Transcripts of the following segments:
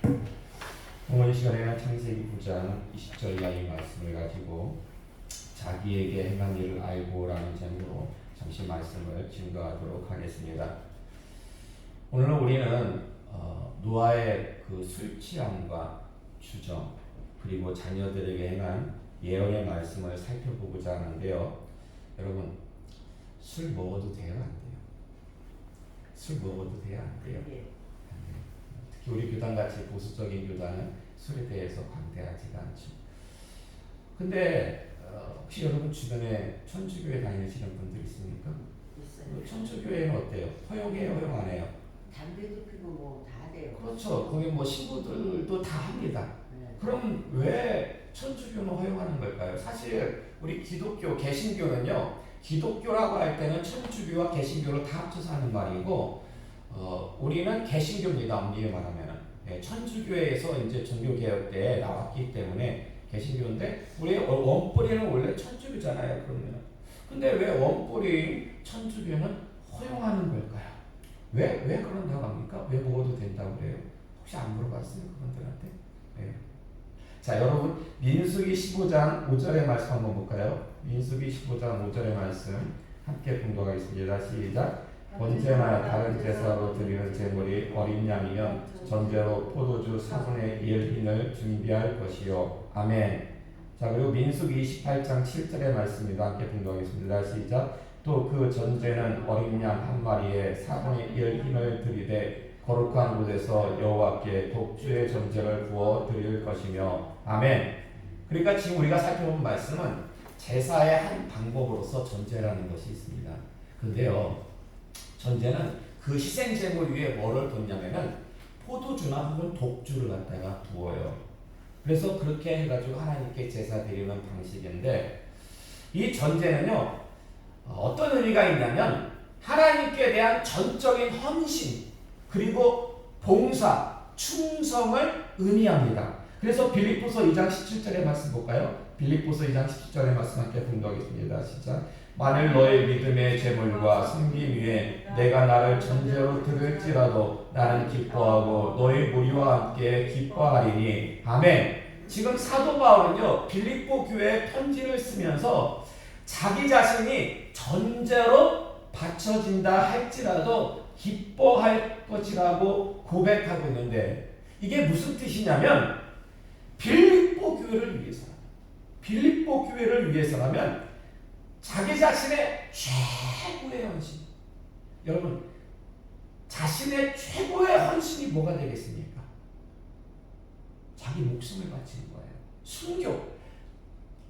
오늘 이 시간에는 창세기 9장 20절 이하의 말씀을 가지고 자기에게 행한 일을 알고라는 제목으로 잠시 말씀을 증거하도록 하겠습니다. 오늘은 우리는 노아의 그 술 취함과 추정 그리고 자녀들에게 행한 예언의 말씀을 살펴보고자 하는데요. 여러분, 술 먹어도 돼요? 안 돼요? 술 먹어도 돼요? 안 돼요? 특히 우리 교단같이 보수적인 교단은 술에 대해서 관대하지가 않죠. 근데 혹시 여러분 주변에 천주교에 다니시는 분들 있습니까? 있어요. 천주교회는 어때요? 허용해요? 허용 안 해요? 담배도 피고 뭐 다 돼요. 그렇죠. 거기 뭐 신부들도 다 합니다. 네. 그럼 왜 천주교는 허용하는 걸까요? 사실 우리 기독교, 개신교는요, 기독교라고 할 때는 천주교와 개신교를 다 합쳐서 하는 말이고, 우리는 개신교입니다. 엄밀히 말하면은. 천주교에서 이제 종교개혁 때 나왔기 때문에 개신교인데, 우리의 원뿌리는 원래 천주교잖아요. 그러면. 근데 왜 원뿌리 천주교는 허용하는 걸까요? 왜 그런다고 합니까? 왜 먹어도 된다고 그래요? 혹시 안 물어봤어요? 그분들한테? 네. 자, 여러분, 민수기 15장 5절의 말씀 한번 볼까요? 민수기 15장 5절의 말씀 함께 공독하겠습니다. 시작. 번제나 다른 제사로 드리는 제물이 어린 양이면 전제로 포도주 4분의 1흰을 준비할 것이요. 아멘. 자, 그리고 민수기 28장 7절의 말씀입니다. 함께 공독하겠습니다. 시작. 또 그 전제는 어린 양 한 마리에 4분의 1 흰을 드리되 거룩한 곳에서 여호와께 독주의 전제를 부어 드릴 것이며. 아멘. 그러니까 지금 우리가 살펴본 말씀은 제사의 한 방법으로서 전제라는 것이 있습니다. 근데요, 전제는 그 희생 제물 위에 뭐를 붓냐면은 포도주나 혹은 독주를 갖다가 부어요. 그래서 그렇게 해가지고 하나님께 제사 드리는 방식인데, 이 전제는요, 어떤 의미가 있냐면 하나님께 대한 전적인 헌신 그리고 봉사, 충성을 의미합니다. 그래서 빌립보서 2장 17절의 말씀 볼까요? 빌립보서 2장 17절의 말씀 함께 공독하겠습니다. 시작. 만일 너의 믿음의 제물과 섬김 위에 내가 나를 전제로 드릴지라도 나는 기뻐하고 너의 무리와 함께 기뻐하리니. 아멘. 지금 사도 바울은요, 빌립보 교회에 편지를 쓰면서 자기 자신이 전제로 바쳐진다 할지라도 기뻐할 것이라고 고백하고 있는데, 이게 무슨 뜻이냐면 빌립보 교회를 위해서라면 자기 자신의 최고의 헌신, 여러분, 자신의 최고의 헌신이 뭐가 되겠습니까? 자기 목숨을 바치는 거예요. 순교.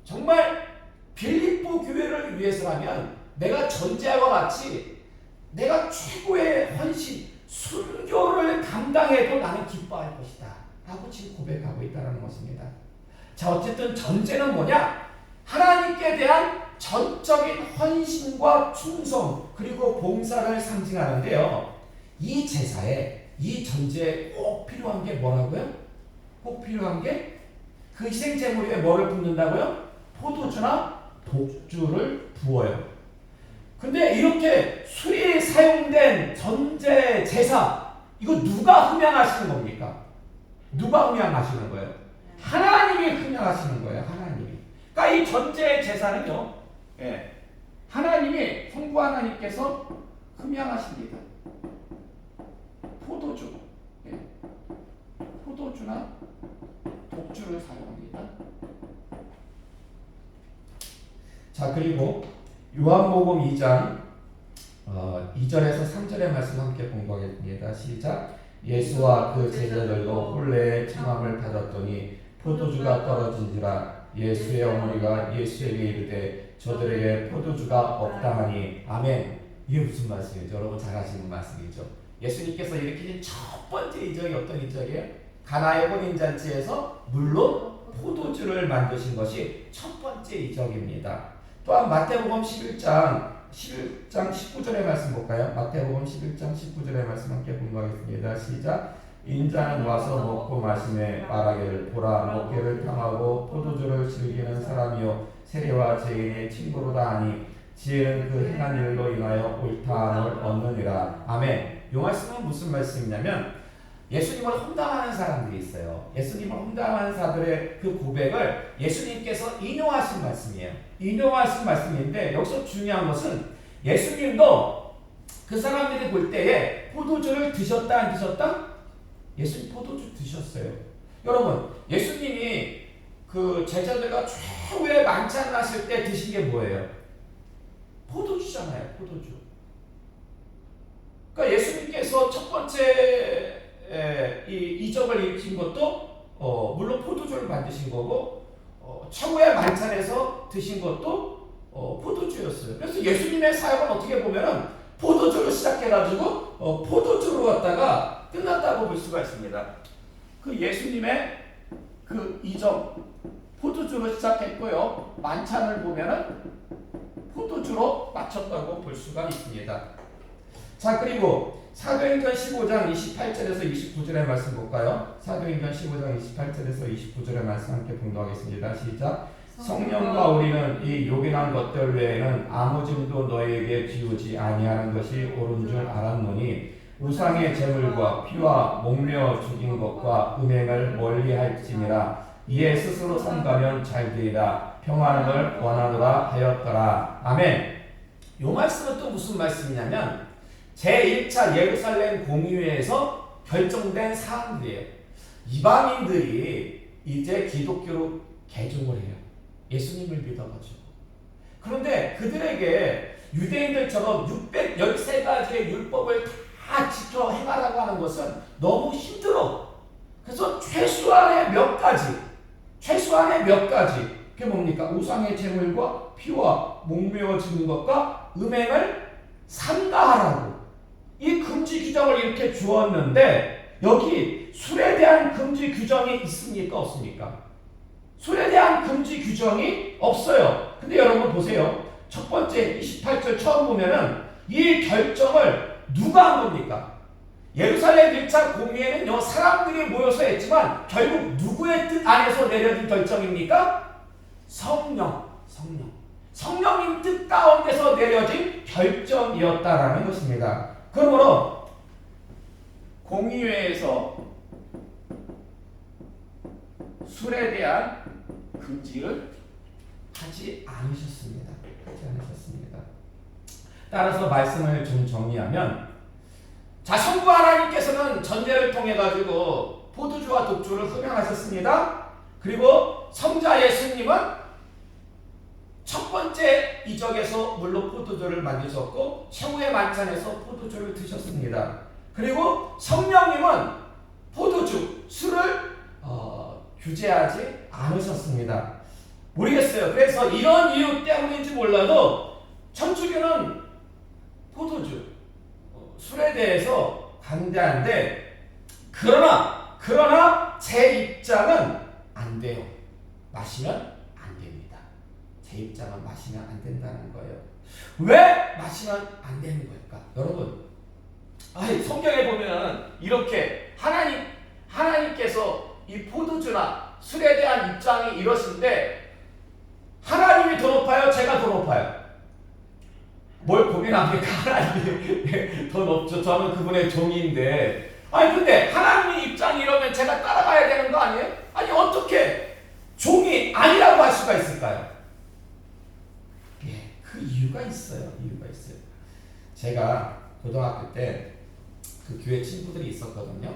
정말 빌립보 교회를 위해서라면 내가 전제와 같이 내가 최고의 헌신, 순교를 감당해도 나는 기뻐할 것이다 라고 지금 고백하고 있다는 것입니다. 자, 어쨌든 전제는 뭐냐? 하나님께 대한 전적인 헌신과 충성 그리고 봉사를 상징하는데요, 이 제사에, 이 전제에 꼭 필요한 게 뭐라고요? 꼭 필요한 게 그 희생 제물 위에 뭐를 붓는다고요? 포도주나 독주를 부어요. 근데 이렇게 술이 사용된 전제 제사, 이거 누가 흠양하시는 겁니까? 누가 흠양하시는 거예요? 하나님이 흠양하시는 거예요. 하나님이. 그러니까 이 전제 제사는요, 하나님이, 성부 하나님께서 흠양하십니다. 포도주나 독주를 사용합니다. 자, 그리고 요한복음 2장 2절에서 3절의 말씀 함께 공부하겠습니다. 시작. 예수와 그 제자들도 혼례의 청함을 받았더니 포도주가 떨어진지라 예수의 어머니가 예수에게 이르되 저들에게 포도주가 없다 하니. 아멘. 이게 무슨 말씀이죠? 여러분 잘 아시는 말씀이죠. 예수님께서 일으키신 첫 번째 이적이 어떤 이적이에요? 가나의 혼인잔치에서 물로 포도주를 만드신 것이 첫 번째 이적입니다. 또한 마태복음 11장 19절의 말씀 볼까요? 마태복음 11장 19절의 말씀 함께 공부하겠습니다. 시작. 인자는 와서 먹고 마시매 말하기를 보라, 먹기를 탐하고 포도주를 즐기는 사람이요 세리와 죄인의 친구로다 하니 지혜는 그 행한 일로 인하여 옳다함을 얻느니라. 아멘. 이 말씀은 무슨 말씀이냐면 예수님을 험담하는 사람들이 있어요. 예수님을 험담하는 사람들의 그 고백을 예수님께서 인용하신 말씀이에요. 인용하신 말씀인데 여기서 중요한 것은 예수님도 그 사람들이 볼 때에 포도주를 드셨다 안 드셨다? 예수님 포도주 드셨어요. 여러분 예수님이 그 제자들과 최후의 만찬을 하실 때 드신 게 뭐예요? 포도주잖아요. 포도주. 그러니까 예수님께서 첫 번째 이 이적을 일으킨 것도 물론 포도주를 만드신 거고 최후의 만찬에서 드신 것도 포도주였어요. 그래서 예수님의 사역은 어떻게 보면은 포도주로 시작해가지고 포도주로 갔다가 끝났다고 볼 수가 있습니다. 그 예수님의 그 이적 포도주로 시작했고요. 만찬을 보면은 포도주로 마쳤다고 볼 수가 있습니다. 자, 그리고 사도행전 15장 28절에서 29절의 말씀 볼까요? 사도행전 15장 28절에서 29절의 말씀 함께 봉독하겠습니다. 시작. 성령과 우리는 이 요긴한 것들 외에는 아무 짐도 너희에게 지우지 아니하는 것이 옳은 줄 알았노니 우상의 제물과 피와 목매어 죽인 것과 음행을 멀리할지니라. 이에 스스로 삼가면 잘 되리라. 평안을 원하노라 하였더라. 아멘. 이 말씀은 또 무슨 말씀이냐면 제1차 예루살렘 공의회에서 결정된 사항들이에요. 이방인들이 이제 기독교로 개종을 해요. 예수님을 믿어가지고. 그런데 그들에게 유대인들처럼 613가지의 율법을 다 지켜 행하라고 하는 것은 너무 힘들어. 그래서 최소한의 몇 가지 그게 뭡니까? 우상의 제물과 피와 목매어 죽는 것과 음행을 삼가하라고 이 금지 규정을 이렇게 주었는데 여기 술에 대한 금지 규정이 있습니까? 없습니까? 술에 대한 금지 규정이 없어요. 근데 여러분 보세요. 첫 번째 28절 처음 보면은 이 결정을 누가 한 겁니까? 예루살렘 1차 공의회는요 사람들이 모여서 했지만 결국 누구의 뜻 안에서 내려진 결정입니까? 성령님 뜻 가운데서 내려진 결정이었다라는 것입니다. 그러므로 공의회에서 술에 대한 금지를 하지 않으셨습니다. 따라서 말씀을 좀 정리하면 자, 성부 하나님께서는 전제를 통해 가지고 포도주와 독주를 흠양하셨습니다. 그리고 성자 예수님은 첫 번째 이적에서 물로 포도주를 만드셨고 최후의 만찬에서 포도주를 드셨습니다. 그리고 성령님은 포도주, 술을 규제하지 않으셨습니다. 모르겠어요. 그래서 이런 이유 때문인지 몰라도 천주교는 포도주, 술에 대해서 반대한데 그러나 제 입장은 안 돼요. 마시면 안 됩니다. 제 입장은 마시면 안 된다는 거예요. 왜 마시면 안 되는 걸까? 여러분, 성경에 보면 이렇게 하나님께서 이 포도주나 술에 대한 입장이 이러신데 하나님이 더 높아요? 제가 더 높아요? 뭘 고민합니까? 하나님이 더 높죠. 저는 그분의 종인데. 근데 하나님의 입장이 이러면 제가 따라가야 되는 거 아니에요? 아니 어떻게 종이 아니라고 할 수가 있을까요? 예, 그 이유가 있어요. 제가 고등학교 때 그 교회 친구들이 있었거든요.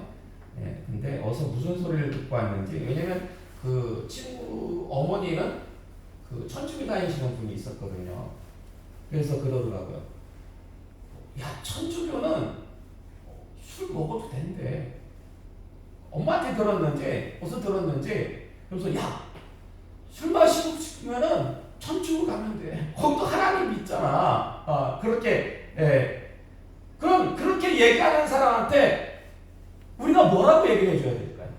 예, 근데 어서 무슨 소리를 듣고 왔는지, 왜냐면 그 친구 어머니는 그 천주교 다니시는 분이 있었거든요. 그래서 그러더라고요. 야, 천주교는 술 먹어도 된대. 엄마한테 들었는지 어디서 들었는지. 그래서 야, 술 마시고 싶으면은 천주교 가면 돼. 거기도 하나님 믿잖아. 그렇게 그럼 그렇게 얘기하는 사람한테 우리가 뭐라고 얘기를 해줘야 될까요?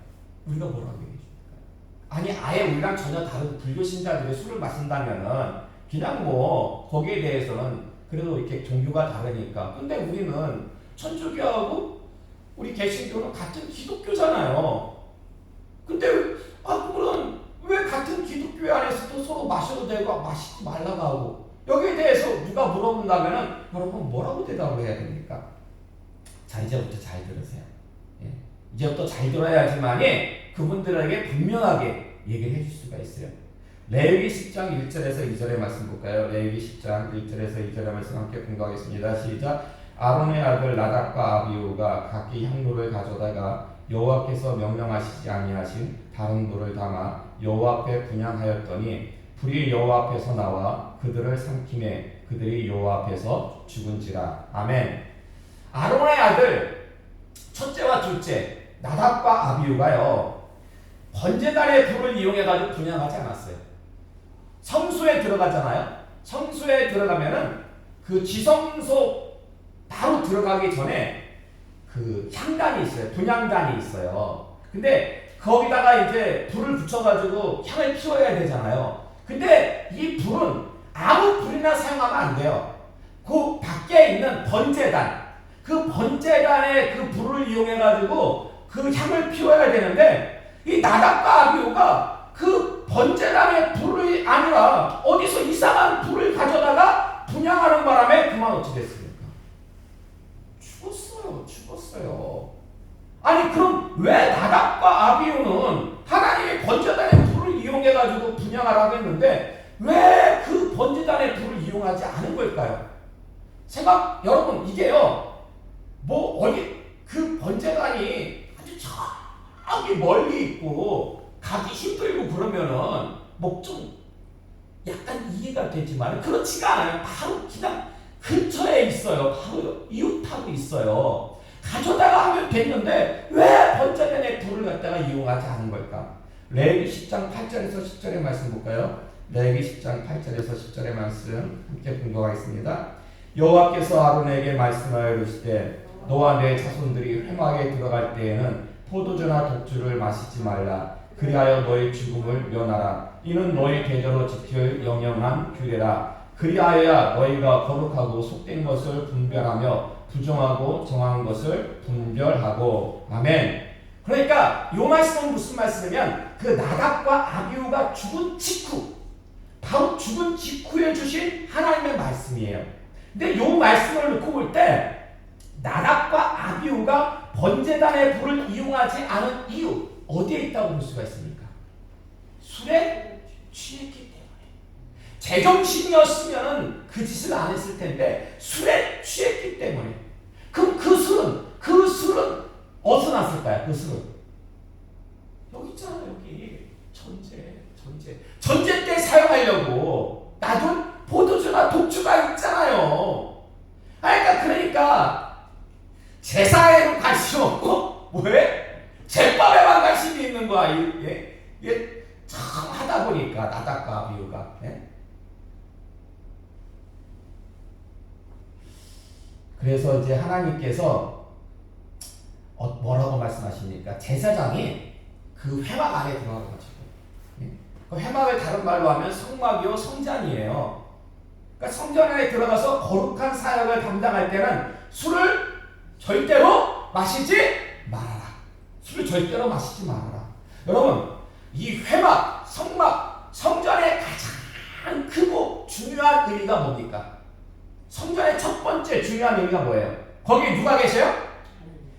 아니 아예 우리랑 전혀 다른 불교 신자들이 술을 마신다면은 그냥 뭐 거기에 대해서는 그래도 이렇게 종교가 다르니까. 근데 우리는 천주교하고 우리 개신교는 같은 기독교잖아요. 근데 그러면 왜 같은 기독교 안에서도 서로 마셔도 되고 마시지 말라고 하고, 여기에 대해서 누가 물어본다면은 여러분 뭐라고 대답을 해야 됩니까? 자, 이제부터 잘 들으세요. 예. 이제부터 잘 들어야지만이 그분들에게 분명하게 얘기를 해줄 수가 있어요. 레위기 10장 1절에서 2절의 말씀 볼까요? 레위기 10장 1절에서 2절의 말씀 함께 공부하겠습니다. 시작. 아론의 아들 나답과 아비후가 각기 향로를 가져다가 여호와께서 명령하시지 아니하신 다른 돌을 담아 여호와 앞에 분향하였더니 불이 여호와 앞에서 나와 그들을 삼키매 그들이 여호와 앞에서 죽은지라. 아멘. 아론의 아들 첫째와 둘째 나답과 아비후가요 번제단의 불을 이용해가지고 분향하지 않았어요. 성소에 들어가잖아요. 성소에 들어가면은 그 지성소 바로 들어가기 전에 그 향단이 있어요. 분향단이 있어요. 근데 거기다가 이제 불을 붙여가지고 향을 피워야 되잖아요. 근데 이 불은 아무 불이나 사용하면 안 돼요. 그 밖에 있는 번제단, 그 번제단의 그 불을 이용해가지고 그 향을 피워야 되는데 이 나답과 아비후가 그 번제단의 불이 아니라 어디서 이상한 불을 가져다가 분향하는 바람에 그만 어찌 됐습니까? 죽었어요. 아니 그럼 왜 나답과 아비후는 하나님의 번제단의 불을 이용해가지고 분향하라고 했는데 왜 그 번제단의 불을 이용하지 않은 걸까요? 여러분 이게요 뭐 어디 그 번제단이 아주 저기 멀리 있고 가기 힘들고 그러면은 뭐 좀 약간 이해가 되지만 그렇지가 않아요. 바로 그냥 근처에 있어요. 바로 이웃하고 있어요. 가져다가 하면 됐는데 왜 번제단의 불을 갖다가 이용하지 않은 걸까? 레위기 10장 8절에서 10절의 말씀 볼까요? 레위기 10장 8절에서 10절의 말씀 함께 공부하겠습니다. 여호와께서 아론에게 말씀하여 이르시되 너와 내 자손들이 회막에 들어갈 때에는 포도주나 독주를 마시지 말라. 그리하여 너의 죽음을 면하라. 이는 너희 대대로 지킬 영영한 규례라. 그리하여야 너희가 거룩하고 속된 것을 분별하며 부정하고 정한 것을 분별하고. 아멘. 그러니까 이 말씀은 무슨 말씀이냐면 그 나답과 아비후가 죽은 직후 바로 죽은 직후에 주신 하나님의 말씀이에요. 근데 이 말씀을 놓고 볼 때 나답과 아비후가 번제단의 불을 이용하지 않은 이유 어디에 있다고 볼 수가 있습니까? 술에 취했기 때문에. 제정신이었으면 그 짓을 안 했을 텐데 술에 취했기 때문에. 그럼 그 술은 어디서 났을까요? 그 술은 여기 있잖아요. 여기 전제 때 사용하려고 놔둔 포도주나 독주가 있잖아요. 그러니까 제사에는 관심 없고 뭐해? 제밥에만 관심이 있는 거야. 이게 참 하다 보니까 나답과 아비후가. 그래서 이제 하나님께서 뭐라고 말씀하십니까? 제사장이 그 회막 안에 들어가가지고 그 회막을 다른 말로 하면 성막이요 성전이에요. 그러니까 성전 안에 들어가서 거룩한 사역을 감당할 때는 술을 절대로 마시지 말아라. 술을 절대로 마시지 말아라. 여러분 이 회막, 성막, 성전의 가장 크고 중요한 의미가 뭡니까? 성전의 첫 번째 중요한 의미가 뭐예요? 거기에 누가 계세요?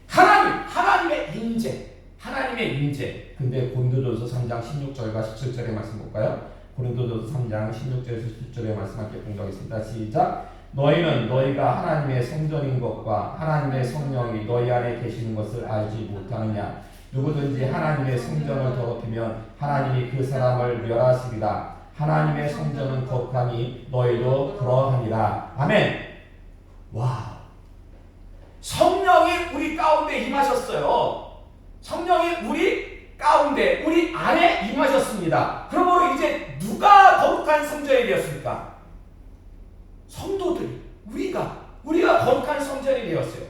하나님의 임재. 근데 고린도전서 3장 16절과 17절의 말씀 볼까요? 고린도전서 3장 16절에서 17절의 말씀 함께 공부하겠습니다. 시작. 너희는 너희가 하나님의 성전인 것과 하나님의 성령이 너희 안에 계시는 것을 알지 못하느냐? 누구든지 하나님의 성전을 더럽히면 하나님이 그 사람을 멸하시리라. 하나님의 성전은 거룩하니 너희도 그러하니라. 아멘. 와, 성령이 우리 가운데 임하셨어요. 성령이 우리 가운데, 우리 안에 임하셨습니다. 그러므로 이제 누가 거룩한 성전이 되었습니까? 성도들이, 우리가 거룩한 성전이 되었어요.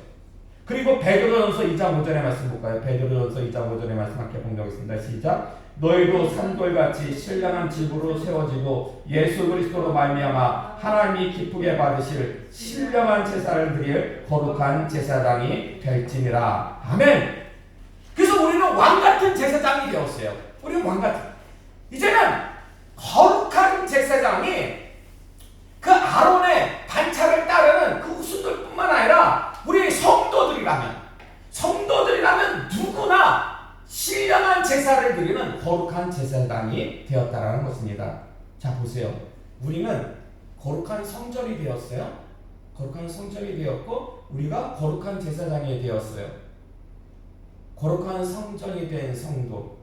그리고 베드로전서 2장 5절의 말씀 볼까요? 베드로전서 2장 5절의 말씀 함께 봉독하겠습니다. 시작. 너희도 산돌같이 신령한 집으로 세워지고 예수 그리스도로 말미암아 하나님이 기쁘게 받으실 신령한 제사를 드릴 거룩한 제사장이 될지니라. 아멘. 그래서 우리는 왕같은 제사장이 되었어요. 우리는 왕같은. 이제는 거룩한 제사장이 그 아론의 반차를 따르는 그 후손들뿐만 아니라 우리 성도들이라면 성도들이라면 누구나 신령한 제사를 드리는 거룩한 제사장이 되었다라는 것입니다. 자, 보세요. 우리는 거룩한 성전이 되었어요. 거룩한 성전이 되었고 우리가 거룩한 제사장이 되었어요. 거룩한 성전이 된 성도,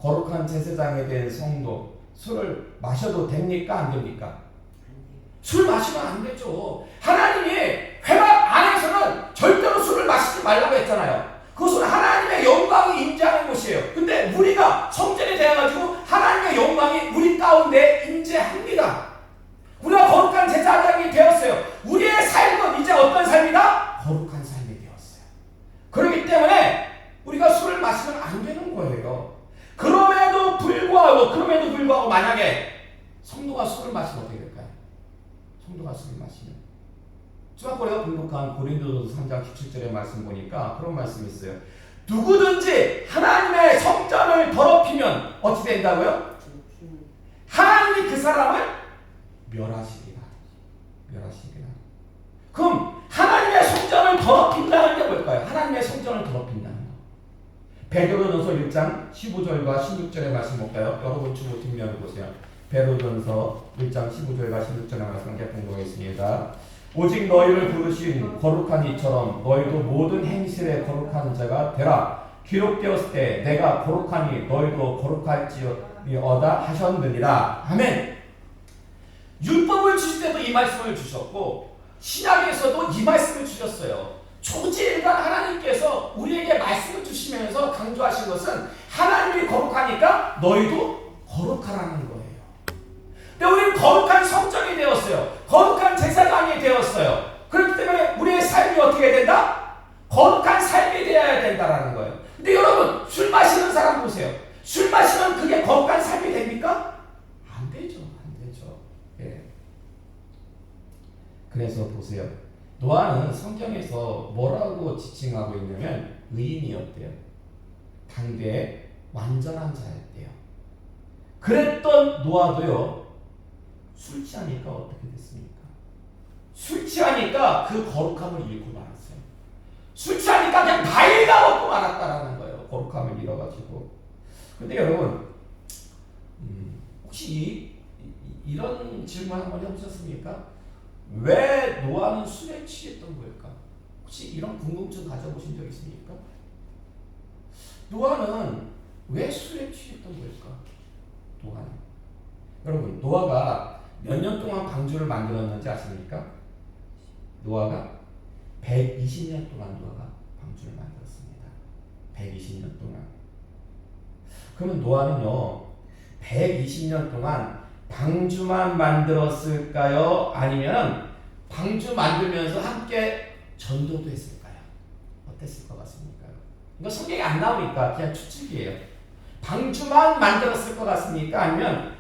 거룩한 제사장이 된 성도, 술을 마셔도 됩니까? 안 됩니까? 술 마시면 안 되죠. 하나님이 회막 안에서는 절대로 술을 마시지 말라고 했잖아요. 그것은 하나님의 영광이 임재하는 곳이에요. 근데 우리가 성전이 되어가지고 하나님의 영광이 우리 가운데 임재합니다. 우리가 거룩한 제사장이 되었어요. 우리의 삶은 이제 어떤 삶이다? 거룩한 삶이 되었어요. 그렇기 때문에 우리가 술을 마시면 안 되는 거예요. 그럼에도 불구하고 만약에 성도가 술을 마시면 어떻게 될까요? 성도가 술을 마시면 주박거리가 분독한 고린도전서 3장 17절의 말씀 보니까 그런 말씀이 있어요. 누구든지 하나님의 성전을 더럽히면 어찌 된다고요? 하나님이 그 사람을 멸하시리라. 그럼 하나님의 성전을 더럽힌다는 게 뭘까요? 하나님의 성전을 더럽힌다는 거. 베드로전서 1장 15절과 16절의 말씀 볼까요? 여러분 주보 뒷면을 보세요. 베드로전서 1장 15절과 16절의 말씀 함께 공부하겠습니다. 오직 너희를 부르신 거룩한 이처럼 너희도 모든 행실에 거룩한 자가 되라. 기록되었을 때 내가 거룩하니 너희도 거룩할지어다 하셨느니라. 아멘. 율법을 주실 때도 이 말씀을 주셨고 신약에서도 이 말씀을 주셨어요. 초지일관 하나님께서 우리에게 말씀을 주시면서 강조하신 것은 하나님이 거룩하니까 너희도 거룩하라는 거예요. 근데 우리는 거룩한 성전이 되었어요. 거룩한 제사장이 되었어요. 그렇기 때문에 우리의 삶이 어떻게 된다? 거룩한 삶이 되어야 된다라는 거예요. 근데 여러분 술 마시는 사람 보세요. 술 마시면 그게 거룩한 삶이 됩니까? 안 되죠. 예. 그래서 보세요. 노아는 성경에서 뭐라고 지칭하고 있냐면 의인이었대요. 당대의 완전한 자였대요. 그랬던 노아도요. 술 취하니까 어떻게 됐습니까? 술 취하니까 그 거룩함을 잃고 말았어요. 술 취하니까 그냥 다이가 먹고 말았다라는 거예요. 거룩함을 잃어가지고. 근데 여러분 혹시 이런 질문 한번 해보셨습니까? 왜 노아는 술에 취했던 걸까? 혹시 이런 궁금증 가져보신 적 있습니까? 노아는 왜 술에 취했던 걸까? 여러분 노아가 몇 년 동안 방주를 만들었는지 아십니까? 노아가 120년 동안 노아가 방주를 만들었습니다. 120년 동안. 그러면 노아는요 120년 동안 방주만 만들었을까요? 아니면 방주 만들면서 함께 전도도 했을까요? 어땠을 것 같습니까? 이거 성경에 안 나오니까 그냥 추측이에요. 방주만 만들었을 것 같습니까? 아니면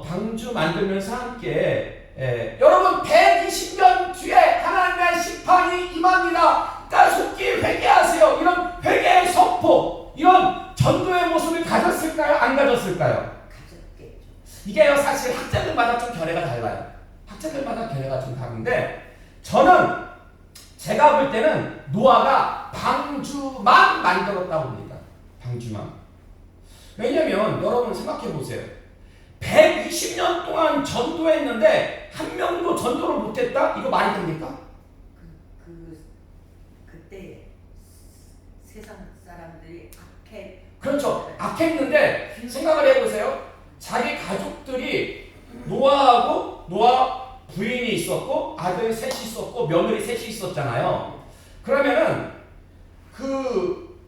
방주 만들면서 함께 여러분 120년 뒤에 하나님의 심판이 임합니다. 속히 회개하세요. 이런 회개의 선포, 이런 전도의 모습을 가졌을까요? 안 가졌을까요? 이게요 사실 학자들마다 좀 견해가 달라요. 학자들마다 견해가 좀 다른데 저는 제가 볼 때는 노아가 방주만 만들었다고 봅니다. 방주만. 왜냐면 여러분 생각해 보세요. 120년 동안 전도했는데 한 명도 전도를 못했다? 이거 말이 됩니까? 그때 세상 사람들이 그렇죠. 악했는데 생각을 해보세요. 자기 가족들이 노아하고 노아 부인이 있었고 아들 셋이 있었고 며느리 셋이 있었잖아요. 그러면은 그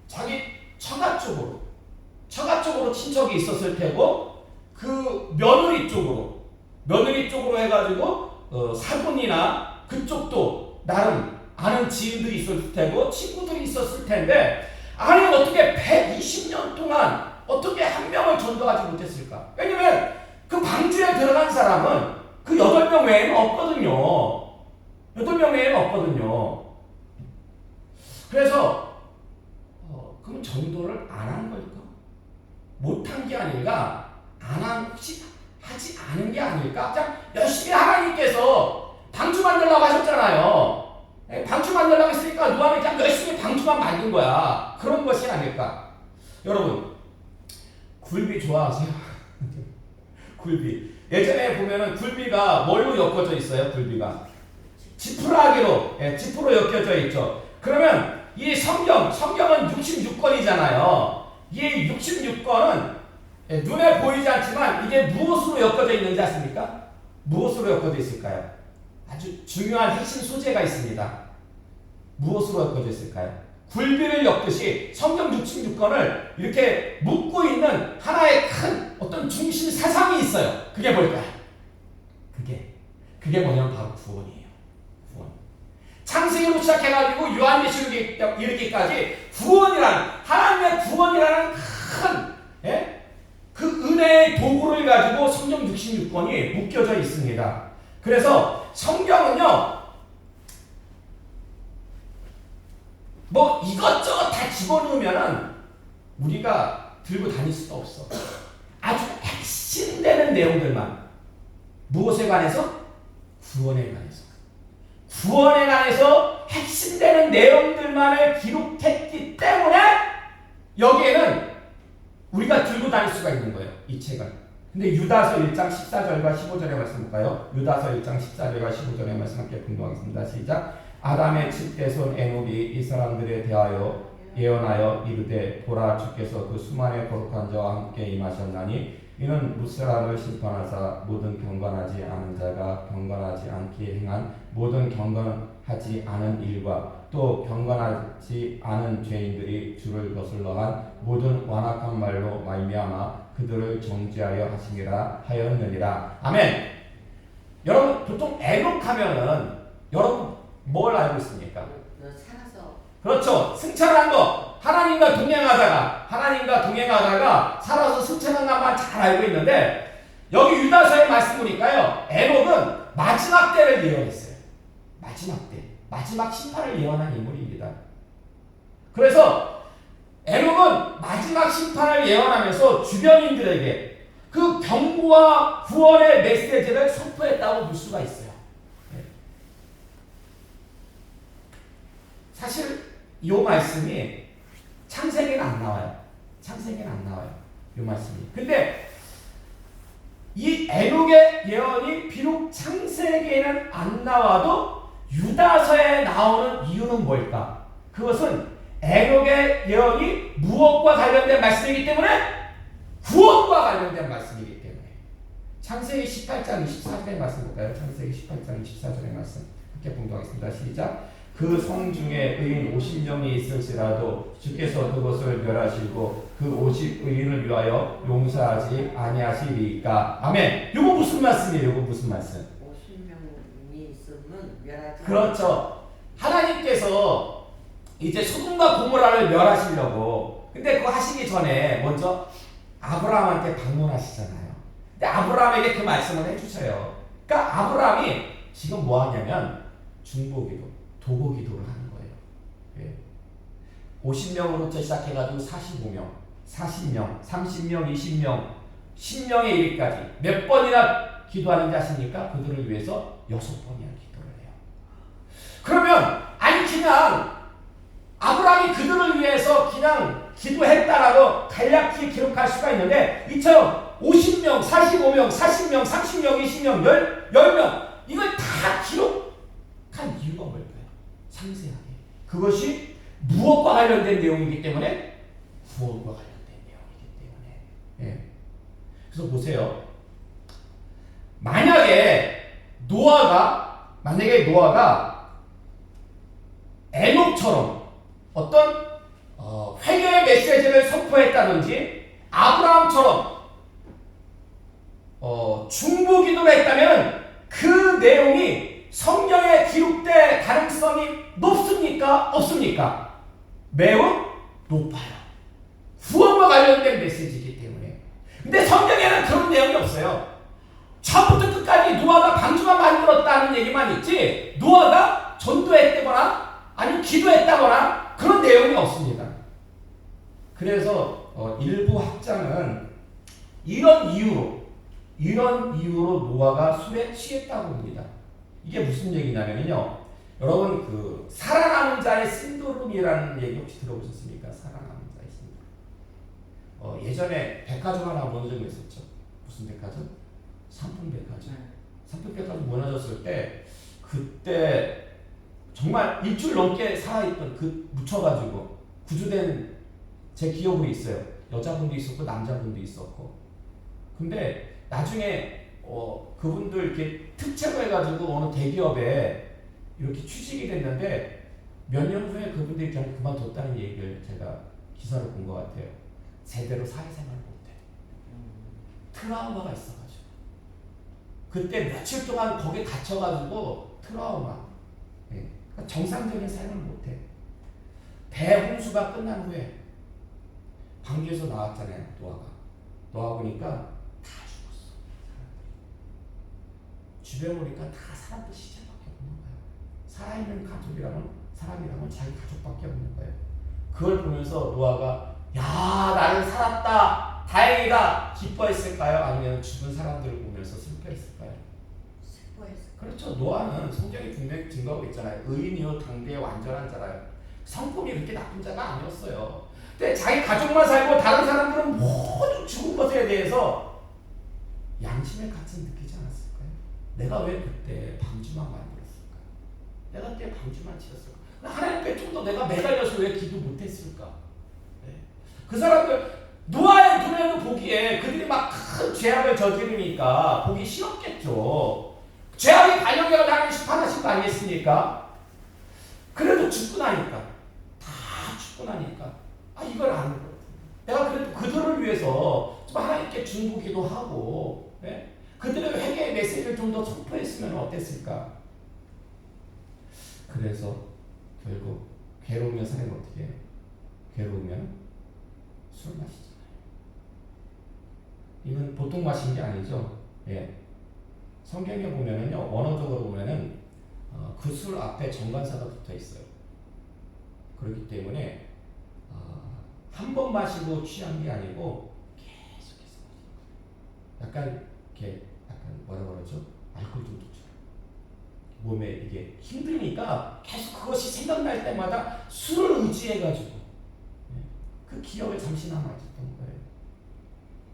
자기 처가 쪽으로 친척이 있었을 테고 그 며느리 쪽으로 해가지고 사돈이나 그쪽도 나름 아는 지인들이 있었을 테고 친구들이 있었을 텐데 아니 어떻게 120년 동안 어떻게 한 명을 전도하지 못했을까? 왜냐면 그 방주에 들어간 사람은 그 8명 외에는 없거든요. 8명 외에는 없거든요. 그래서 그럼 전도를 안 한 걸까? 못한 게 아닐까? 혹시 하지 않은 게 아닐까? 그냥 열심히 하나님께서 방주 만들라고 하셨잖아요. 방주 만들려고 했으니까 노아는 그냥 열심히 방주만 만든 거야. 그런 것이 아닐까. 여러분, 굴비 좋아하세요? 굴비. 예전에 보면은 굴비가 뭘로 엮어져 있어요? 굴비가 지푸라기로, 지푸로 엮여져 있죠. 그러면 이 성경은 66권이잖아요. 이 66권은 눈에 보이지 않지만 이게 무엇으로 엮어져 있는지 아십니까? 무엇으로 엮어져 있을까요? 아주 중요한 핵심 소재가 있습니다. 무엇으로 엮어져 있을까요? 굴비를 엮듯이 성경 66권을 이렇게 묶고 있는 하나의 큰 어떤 중심 사상이 있어요. 그게 뭘까요? 그게 뭐냐면 바로 구원이에요. 구원. 창세기로 시작해가지고 요한계시록에 이르기까지 하나님의 구원이라는 큰 그 은혜의 도구를 가지고 성경 66권이 묶여져 있습니다. 그래서 성경은요, 뭐 이것저것 다 집어넣으면은 우리가 들고 다닐 수도 없어. 아주 핵심되는 내용들만. 무엇에 관해서? 구원에 관해서. 구원에 관해서 핵심되는 내용들만을 기록했기 때문에 여기에는 우리가 들고 다닐 수가 있는 거예요. 이 책은. 근데 유다서 1장 14절과 15절의 말씀 볼까요? 유다서 1장 14절과 15절의 말씀 함께 공부하겠습니다. 시작. 아담의 칠대손 에녹이 이 사람들에 대하여 예언하여 이르되 보라 주께서 그 수만의 거룩한 자와 함께 임하셨나니 이는 룻세라를 심판하사 모든 경건하지 않은 자가 경건하지 않게 행한 모든 경건하지 않은 일과 또 경건하지 않은 죄인들이 주를 거슬러 한 모든 완악한 말로 말미암아 그들을 정죄하여 하심이라 하였느니라. 아멘. 여러분 보통 에녹하면은 여러분 뭘 알고 있습니까? 살아서. 그렇죠. 승천한 거. 하나님과 동행하다가 살아서 승천한 것만 잘 알고 있는데 여기 유다서의 말씀 보니까요. 에녹은 마지막 때를 예언했어요. 마지막 심판을 예언한 인물입니다. 그래서 에녹은 마지막 심판을 예언하면서 주변인들에게 그 경고와 구원의 메시지를 선포했다고 볼 수가 있어요. 사실 이 말씀이 창세기는 안 나와요. 이 말씀이. 근데 이 에녹의 예언이 비록 창세기에는 안 나와도 유다서에 나오는 이유는 뭘까? 그것은 에녹의 예언이 무엇과 관련된 말씀이기 때문에 구원과 관련된 말씀이기 때문에. 창세기 18장 24절의 말씀 볼까요? 창세기 18장 24절의 말씀 함께 공부하겠습니다. 시작. 그 성 중에 의인 50명이 있을지라도 주께서 그것을 멸하시고 그 50의인을 위하여 용서하지 아니하시리까. 아멘. 이거 무슨 말씀이에요? 50명이 있으면 멸하지. 그렇죠. 하나님께서 이제 소돔과 고모라를 멸하시려고. 근데 그거 하시기 전에 먼저 아브라함한테 방문하시잖아요. 근데 아브라함에게 그 말씀을 해주셔요. 그러니까 아브라함이 지금 뭐 하냐면 중보기도, 도보기도를 하는 거예요. 50명으로부터 시작해가지고 45명, 40명, 30명, 20명, 10명에 이르기까지 몇 번이나 기도하는지 아십니까? 그들을 위해서 6번이나 기도를 해요. 그러면 아니 그냥 아브라함이 그들을 위해서 그냥 기도했다라고 간략히 기록할 수가 있는데 이처럼 50명, 45명, 40명, 30명, 20명, 10명 이걸 다 기록한 이유가 뭘까요? 상세하게. 그것이 무엇과 관련된 내용이기 때문에 구원과 관련된 내용이기 때문에. 그래서 보세요. 만약에 노아가 에녹처럼 어떤 회개의 메시지를 선포했다든지 아브라함처럼 중보기도를 했다면 그 내용이 성경에 기록될 가능성이 높습니까? 없습니까? 매우 높아요. 구원과 관련된 메시지이기 때문에. 근데 성경에는 그런 내용이 없어요. 처음부터 끝까지 노아가 방주만 만들었다는 얘기만 있지 노아가 전도했다거나 아니면 기도했다거나 그런 내용이 없습니다. 그래서 일부 학자는 이런 이유로 노아가 술에 취했다고 봅니다. 이게 무슨 얘기냐면요. 여러분 그 살아남은 자의 신도름이라는 얘기 혹시 들어보셨습니까? 살아남은 자의 신도름. 예전에 백화점 하나 무너졌었죠. 무슨 백화점? 삼풍백화점. 삼풍백화점 무너졌을 때 그때 정말 일주일 넘게 살아있던 그 묻혀가지고 구조된 제 기억이 있어요. 여자분도 있었고 남자분도 있었고. 근데 나중에 그분들 이렇게 특채로 해가지고 어느 대기업에 이렇게 취직이 됐는데 몇 년 후에 그분들이 그냥 그만뒀다는 얘기를 제가 기사를 본 것 같아요. 제대로 사회생활 못해. 트라우마가 있어가지고. 그때 며칠 동안 거기에 갇혀가지고 트라우마. 예. 그러니까 정상적인 삶을 못해. 대홍수가 끝난 후에 방주에서 나왔잖아요. 노아가. 노아 보니까 다 죽었어. 주변 보니까 다 사람들 시체밖에 없는 거예요. 살아있는 가족이라면 사람이라면 자기 가족밖에 없는 거예요. 그걸 보면서 노아가 야 나는 살았다 다행이다 기뻐했을까요? 아니면 죽은 사람들을 보면서 슬퍼했을까요? 슬퍼했어. 그렇죠. 노아는 성경이 분명히 증거하고 있잖아요. 의인이요 당대의 완전한 자라요. 성품이 그렇게 나쁜 자가 아니었어요. 근데 자기 가족만 살고 다른 사람들은 모두 죽은 것에 대해서 양심의 가치는 느끼지 않았을까요? 내가 왜 그때 방주만 만들었을까? 내가 그때 방주만 지었을까? 하나님께 좀 더 내가 매달려서 왜 기도 못했을까? 네. 그 사람들 노아의 눈에도 보기에 그들이 막 큰 죄악을 저지르니까 보기 싫었겠죠. 죄악이 발령되어 하나님 심판하신 거 아니겠습니까? 그래도 죽고 나니까 다 죽고 나니까 이걸 아는 거예요. 내가 그래도 그들을 위해서 좀 하나님께 중보기도 하고 네? 그들의 회개의 메시지를 좀 더 선포했으면 어땠을까? 그래서 결국 괴로우면 사람이 어떻게 해요? 괴로우면 술 마시잖아요. 이건 보통 마신 게 아니죠. 예. 성경에 보면은요, 원어적으로 보면은 그 술 앞에 정관사가 붙어 있어요. 그렇기 때문에 한 번 마시고 취한 게 아니고 계속해서 약간 이렇게 약간 뭐라 그러죠? 알코올 중독처럼 몸에 이게 힘드니까 계속 그것이 생각날 때마다 술을 의지해가지고 그 기억을 잠시 남아있었던 거예요.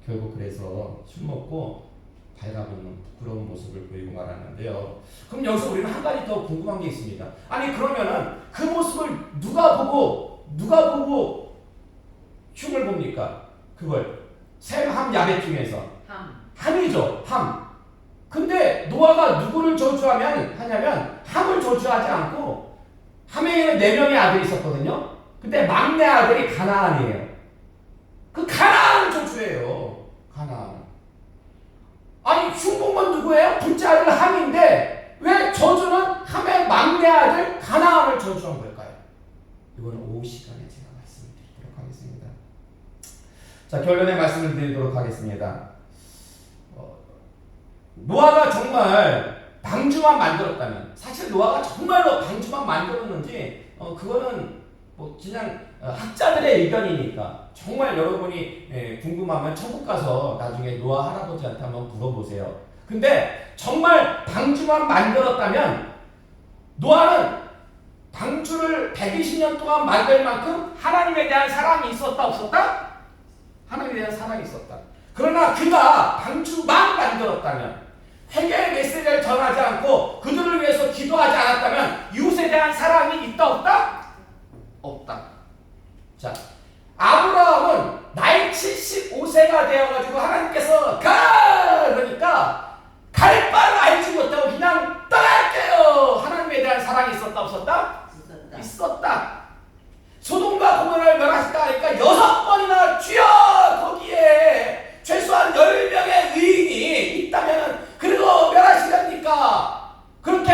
결국 그래서 술 먹고 발가벗는 부끄러운 모습을 보이고 말았는데요. 그럼 여기서 우리는 한 가지 더 궁금한 게 있습니다. 아니 그러면은 그 모습을 누가 보고 흉을 봅니까? 그걸 셈, 함, 야벳 중에서 함이죠. 함. 근데 노아가 누구를 하냐면 함을 저주하지 않고 함에게는 4명의 아들이 있었거든요. 근데 막내 아들이 가나안이에요. 그 가나안을 저주해요. 가나안. 아니 흉복은 누구예요? 둘째 아들 함인데 왜 저주는 함의 막내 아들 가나안을 저주한 걸까요? 이거는 오후 시간에 제가 말씀을 드리도록 하겠습니다. 자, 결론의 말씀을 드리도록 하겠습니다. 노아가 정말 방주만 만들었다면, 사실 노아가 정말로 방주만 만들었는지 그거는 뭐 그냥 학자들의 의견이니까 정말 여러분이 궁금하면 천국 가서 나중에 노아 할아버지한테 한번 물어보세요. 근데 정말 방주만 만들었다면 노아는 방주를 120년 동안 만들 만큼 하나님에 대한 사랑이 있었다 없었다? 하나님에 대한 사랑이 있었다. 그러나 그가 방주만 만들었다면, 회개의 메시지를 전하지 않고 그들을 위해서 기도하지 않았다면 이웃에 대한 사랑이 있다 없다? 없다. 자, 아브라함은 나이 75세가 되어가지고 하나님께서 가! 그러니까 갈 바를 알지 못하고 그냥 떠날게요. 하나님에 대한 사랑이 있었다 없었다? 있었다. 소돔과 고모라를 멸하셨다 하니까 6번이나 주여 거기에 최소한 10명의 의인이 있다면 그래도 멸하시렵니까? 그렇게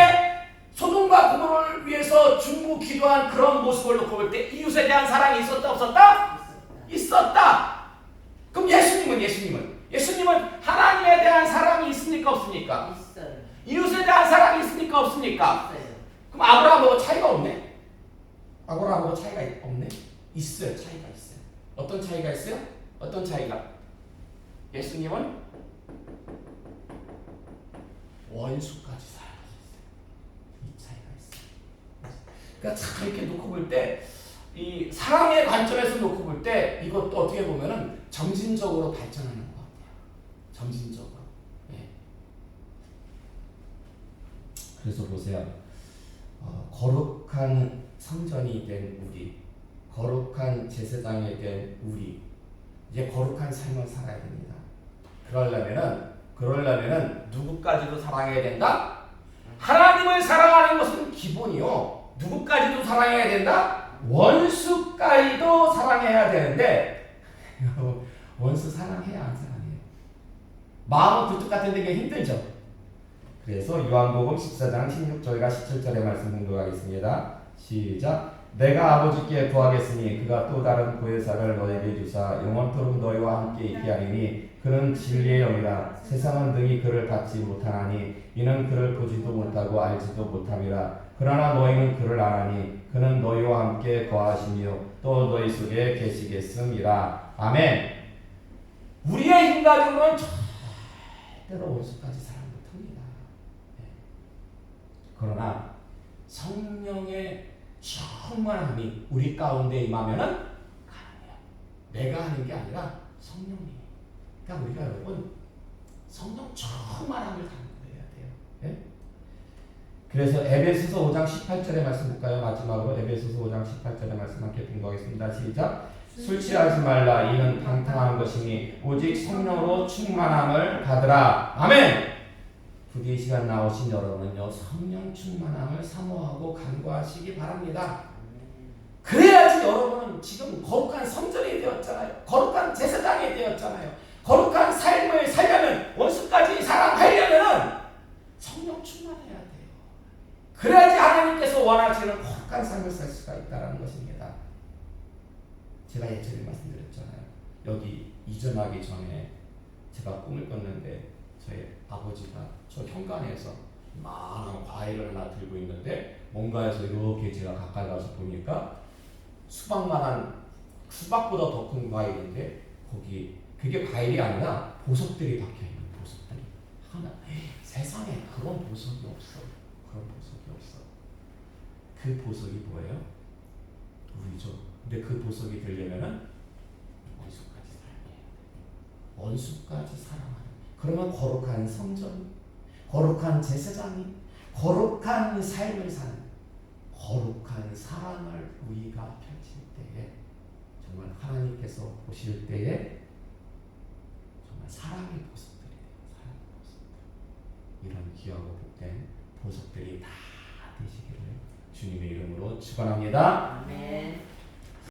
소돔과 고모라를 위해서 중보 기도한 그런 모습을 놓고 볼 때 이웃에 대한 사랑이 있었다 없었다? 있었다. 그럼 예수님은 하나님에 대한 사랑이 있습니까 없습니까? 있어요. 이웃에 대한 사랑이 있습니까 없습니까? 있어요. 그럼 아브라함하고 차이가 없네? 아브라함하고 차이가 없네? 있어요. 차이가 있어요. 어떤 차이가 있어요? 어떤 차이가? 예수님은 원수까지 사랑하셨어요. 이 차이가 있어요. 그러니까 참 이렇게 놓고 볼 때 이 사랑의 관점에서 놓고 볼 때 이것도 어떻게 보면은 점진적으로 발전하는 것 같아요. 점진적으로. 예. 그래서 보세요. 거룩한 성전이 된 우리, 거룩한 제사장이 된 우리, 이제 거룩한 삶을 살아야 됩니다. 그러려면은 누구까지도 사랑해야 된다? 하나님을 사랑하는 것은 기본이요. 누구까지도 사랑해야 된다? 원수까지도 사랑해야 되는데 원수 사랑해야 안 사랑해요? 마음은 굴뚝 같은데 이게 힘들죠. 그래서 요한복음 14장 16절과 17절의 말씀 공독하겠습니다. 시작. 내가 아버지께 구하겠으니 그가 또 다른 보혜사를 너에게 주사 영원토록 너희와 함께 있게 하리니 그는 진리의 영이라. 세상은 능히 그를 받지 못하나니 이는 그를 보지도 못하고 알지도 못함이라. 그러나 너희는 그를 아나니 그는 너희와 함께 거하시며 또 너희 속에 계시겠음이라. 아멘. 우리의 힘 가지고는 절대로 원수까지 사랑 못합니다. 그러나 성령의 충만함이 우리 가운데 임하면은 가능해요. 내가 하는 게 아니라 성령이. 그러니까 우리가 여러분 성령 충만함을 담아야 돼요. 예? 그래서 에베소서 5장 18절의 말씀 볼까요? 마지막으로 에베소서 5장 18절의 말씀 함께 공부하겠습니다. 시작. 술 취하지 말라. 이는 방탕한 것이니 오직 성령으로 충만함을 받으라. 아멘. 부디 이 시간 나오신 여러분은요 성령 충만함을 사모하고 간구하시기 바랍니다. 그래야지 여러분은 지금 거룩한 성전이 되었잖아요. 거룩한 제사장이 되었잖아요. 거룩한 삶을 살려면 원수까지 사랑하려면은 성령 충만해야 돼요. 그래야지 하나님께서 원하시는 거룩한 삶을 살 수가 있다는 것입니다. 제가 예전에 말씀드렸잖아요. 여기 이전하기 전에 제가 꿈을 꿨는데 저희 아버지가 저 현관에서 많은 과일을 하나 들고 있는데 뭔가에서 이렇게 제가 가까이 가서 보니까 수박만한 수박보다 더 큰 과일인데 거기 그게 과일이 아니라 보석들이 박혀 있는 보석들이 하나. 세상에 그런 보석이 없어. 그런 보석이 없어. 그 보석이 뭐예요? 우리죠. 근데 그 보석이 되려면은 원수까지 사랑해야 돼. 원수까지 사랑하는. 그러면 거룩한 성전, 거룩한 제사장이, 거룩한 삶을 사는 거룩한 사랑을 우리가 펼칠 때에 정말 하나님께서 보실 때에 정말 사랑의 보석들이 돼요. 사랑의 보석들. 이런 귀하고 복된 보석들이 다 되시기를 주님의 이름으로 축원합니다. 아멘.